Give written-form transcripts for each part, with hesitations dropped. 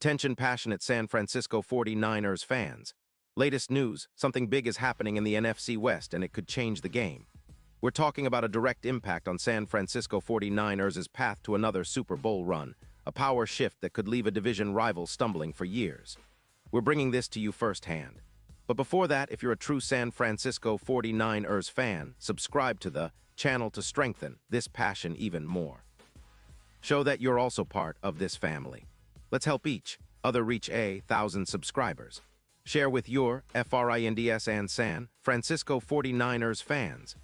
Attention passionate San Francisco 49ers fans. Latest news, something big is happening in the NFC West and it could change the game. We're talking about a direct impact on San Francisco 49ers' path to another Super Bowl run, a power shift that could leave a division rival stumbling for years. We're bringing this to you firsthand. But before that, if you're a true San Francisco 49ers fan, subscribe to the channel to strengthen this passion even more. Show that you're also part of this family. Let's help each other reach 1,000 subscribers. Share with your FRINDS and San Francisco 49ers fans.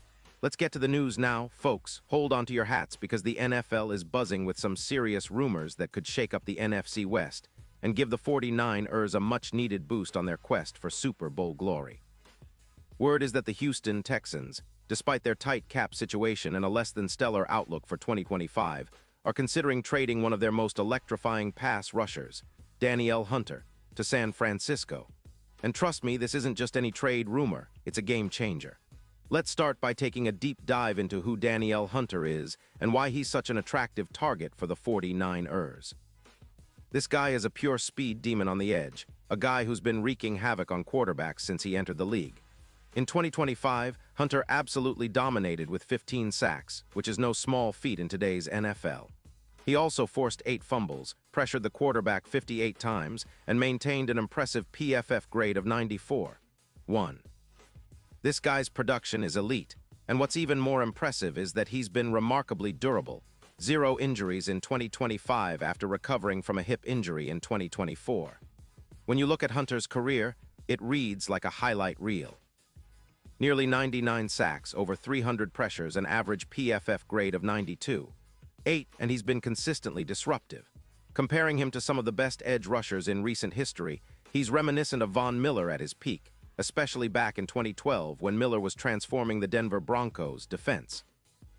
Let's get to the news now, folks. Hold on to your hats because the NFL is buzzing with some serious rumors that could shake up the NFC West and give the 49ers a much-needed boost on their quest for Super Bowl glory. Word is that the Houston Texans, despite their tight cap situation and a less-than-stellar outlook for 2025, are considering trading one of their most electrifying pass rushers, Danielle Hunter, to San Francisco. And trust me, this isn't just any trade rumor, it's a game-changer. Let's start by taking a deep dive into who Danielle Hunter is and why he's such an attractive target for the 49ers. This guy is a pure speed demon on the edge, a guy who's been wreaking havoc on quarterbacks since he entered the league. In 2025, Hunter absolutely dominated with 15 sacks, which is no small feat in today's NFL. He also forced 8 fumbles, pressured the quarterback 58 times, and maintained an impressive PFF grade of 94.1. This guy's production is elite, and what's even more impressive is that he's been remarkably durable. 0 injuries in 2025 after recovering from a hip injury in 2024. When you look at Hunter's career, it reads like a highlight reel. Nearly 99 sacks, over 300 pressures, an average PFF grade of 92.8, and he's been consistently disruptive. Comparing him to some of the best edge rushers in recent history, he's reminiscent of Von Miller at his peak, especially back in 2012 when Miller was transforming the Denver Broncos' defense.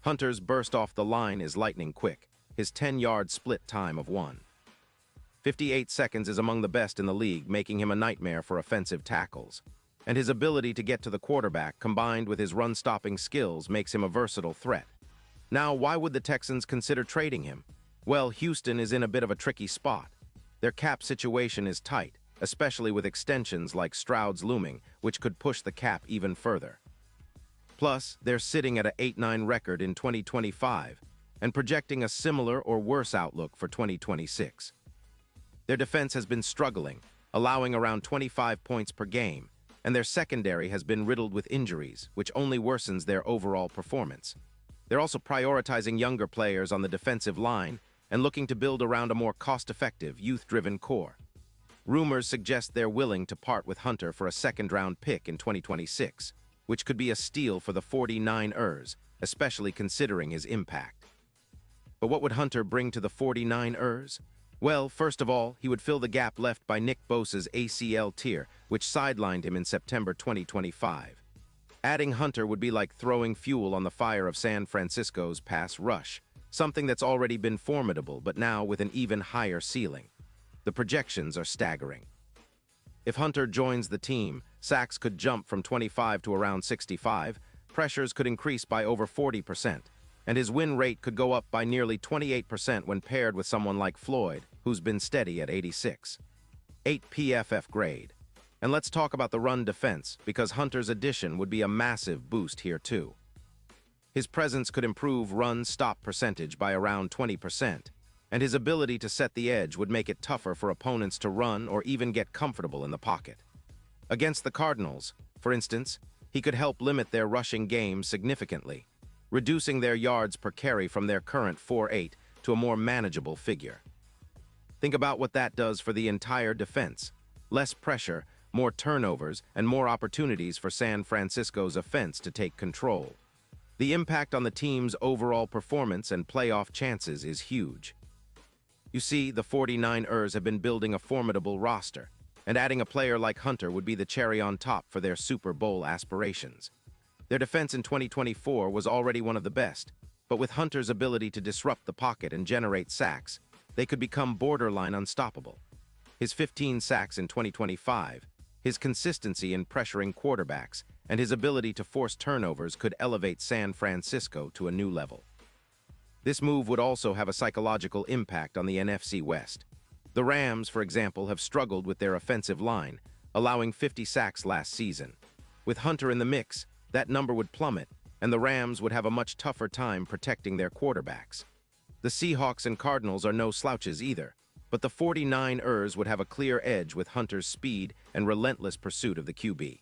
Hunter's burst off the line is lightning quick, his 10-yard split time of 1.58 seconds is among the best in the league, making him a nightmare for offensive tackles. And his ability to get to the quarterback, combined with his run-stopping skills, makes him a versatile threat. Now, why would the Texans consider trading him? Well, Houston is in a bit of a tricky spot. Their cap situation is tight, especially with extensions like Stroud's looming, which could push the cap even further. Plus, they're sitting at an 8-9 record in 2025 and projecting a similar or worse outlook for 2026. Their defense has been struggling, allowing around 25 points per game, and their secondary has been riddled with injuries, which only worsens their overall performance. They're also prioritizing younger players on the defensive line and looking to build around a more cost-effective, youth-driven core. Rumors suggest they're willing to part with Hunter for a second-round pick in 2026, which could be a steal for the 49ers, especially considering his impact. But what would Hunter bring to the 49ers? Well, first of all, he would fill the gap left by Nick Bosa's ACL tear, which sidelined him in September 2025. Adding Hunter would be like throwing fuel on the fire of San Francisco's pass rush, something that's already been formidable but now with an even higher ceiling. The projections are staggering. If Hunter joins the team, sacks could jump from 25 to around 65, pressures could increase by over 40%, and his win rate could go up by nearly 28% when paired with someone like Floyd, who's been steady at 86.8 PFF grade. And let's talk about the run defense, because Hunter's addition would be a massive boost here too. His presence could improve run-stop percentage by around 20%, and his ability to set the edge would make it tougher for opponents to run or even get comfortable in the pocket. Against the Cardinals, for instance, he could help limit their rushing game significantly, reducing their yards per carry from their current 4.8 to a more manageable figure. Think about what that does for the entire defense. Less pressure, more turnovers, and more opportunities for San Francisco's offense to take control. The impact on the team's overall performance and playoff chances is huge. You see, the 49ers have been building a formidable roster, and adding a player like Hunter would be the cherry on top for their Super Bowl aspirations. Their defense in 2024 was already one of the best, but with Hunter's ability to disrupt the pocket and generate sacks, they could become borderline unstoppable. His 15 sacks in 2025, his consistency in pressuring quarterbacks, and his ability to force turnovers could elevate San Francisco to a new level. This move would also have a psychological impact on the NFC West. The Rams, for example, have struggled with their offensive line, allowing 50 sacks last season. With Hunter in the mix, that number would plummet, and the Rams would have a much tougher time protecting their quarterbacks. The Seahawks and Cardinals are no slouches either, but the 49ers would have a clear edge with Hunter's speed and relentless pursuit of the QB.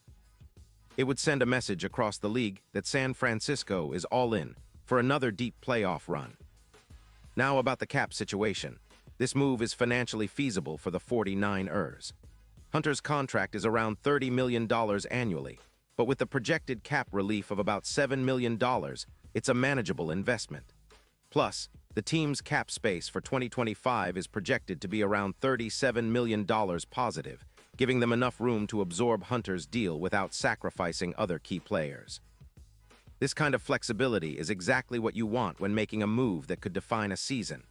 It would send a message across the league that San Francisco is all in for another deep playoff run. Now about the cap situation. This move is financially feasible for the 49ers. Hunter's contract is around $30 million annually, but with the projected cap relief of about $7 million, it's a manageable investment. Plus, the team's cap space for 2025 is projected to be around $37 million positive, giving them enough room to absorb Hunter's deal without sacrificing other key players. This kind of flexibility is exactly what you want when making a move that could define a season.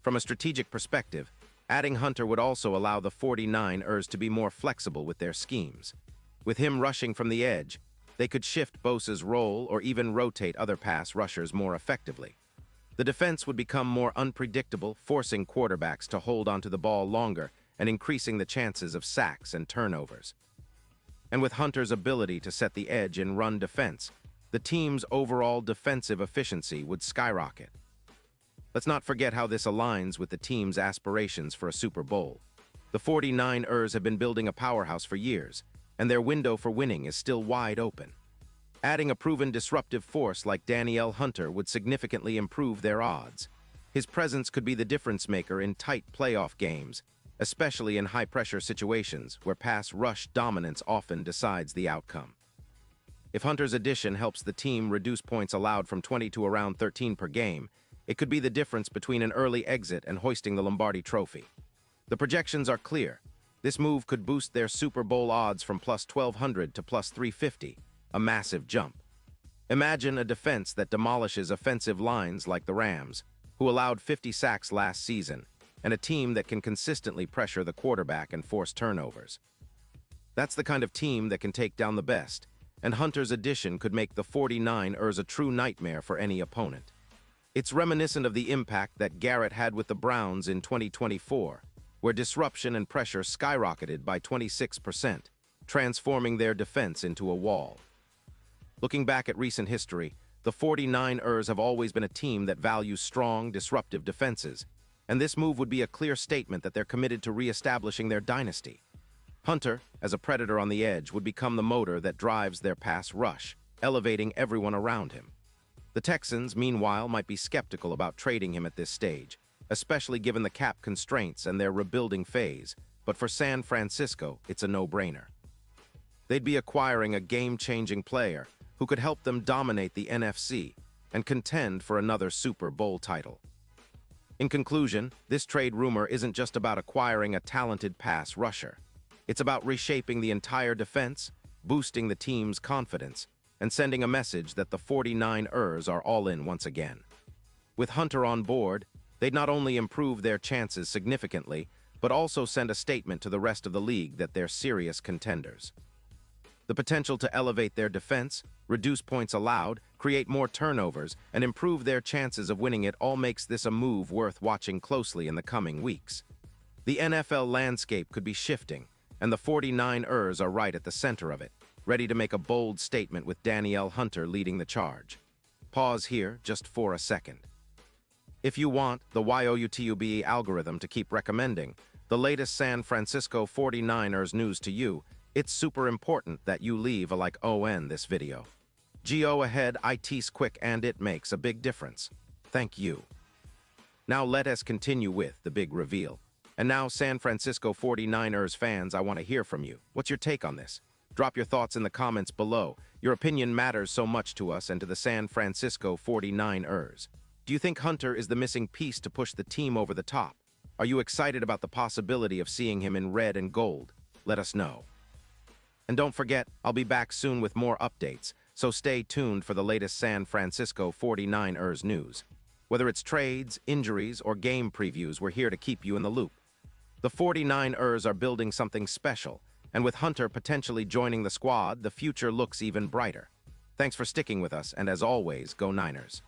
From a strategic perspective, adding Hunter would also allow the 49ers to be more flexible with their schemes. With him rushing from the edge, they could shift Bosa's role or even rotate other pass rushers more effectively. The defense would become more unpredictable, forcing quarterbacks to hold onto the ball longer and increasing the chances of sacks and turnovers. And with Hunter's ability to set the edge in run defense, the team's overall defensive efficiency would skyrocket. Let's not forget how this aligns with the team's aspirations for a Super Bowl. The 49ers have been building a powerhouse for years, and their window for winning is still wide open. Adding a proven disruptive force like Danielle Hunter would significantly improve their odds. His presence could be the difference maker in tight playoff games, especially in high-pressure situations where pass rush dominance often decides the outcome. If Hunter's addition helps the team reduce points allowed from 20 to around 13 per game, it could be the difference between an early exit and hoisting the Lombardi Trophy. The projections are clear. This move could boost their Super Bowl odds from plus 1,200 to plus 350, a massive jump. Imagine a defense that demolishes offensive lines like the Rams, who allowed 50 sacks last season, and a team that can consistently pressure the quarterback and force turnovers. That's the kind of team that can take down the best, and Hunter's addition could make the 49ers a true nightmare for any opponent. It's reminiscent of the impact that Garrett had with the Browns in 2024, where disruption and pressure skyrocketed by 26%, transforming their defense into a wall. Looking back at recent history, the 49ers have always been a team that values strong, disruptive defenses, and this move would be a clear statement that they're committed to reestablishing their dynasty. Hunter, as a predator on the edge, would become the motor that drives their pass rush, elevating everyone around him. The Texans, meanwhile, might be skeptical about trading him at this stage, especially given the cap constraints and their rebuilding phase, but for San Francisco, it's a no-brainer. They'd be acquiring a game-changing player who could help them dominate the NFC and contend for another Super Bowl title. In conclusion, this trade rumor isn't just about acquiring a talented pass rusher. It's about reshaping the entire defense, boosting the team's confidence, and sending a message that the 49ers are all in once again. With Hunter on board, they'd not only improve their chances significantly, but also send a statement to the rest of the league that they're serious contenders. The potential to elevate their defense, reduce points allowed, create more turnovers, and improve their chances of winning it all makes this a move worth watching closely in the coming weeks. The NFL landscape could be shifting, and the 49ers are right at the center of it, ready to make a bold statement with Danielle Hunter leading the charge. Pause here just for a second. If you want the YouTube algorithm to keep recommending the latest San Francisco 49ers news to you, it's super important that you leave a like on this video. Go ahead, it's quick and it makes a big difference. Thank you. Now let us continue with the big reveal. And now, San Francisco 49ers fans, I want to hear from you. What's your take on this? Drop your thoughts in the comments below. Your opinion matters so much to us and to the San Francisco 49ers. Do you think Hunter is the missing piece to push the team over the top? Are you excited about the possibility of seeing him in red and gold? Let us know. And don't forget, I'll be back soon with more updates, so stay tuned for the latest San Francisco 49ers news. Whether it's trades, injuries, or game previews, we're here to keep you in the loop. The 49ers are building something special, and with Hunter potentially joining the squad, the future looks even brighter. Thanks for sticking with us, and as always, go Niners.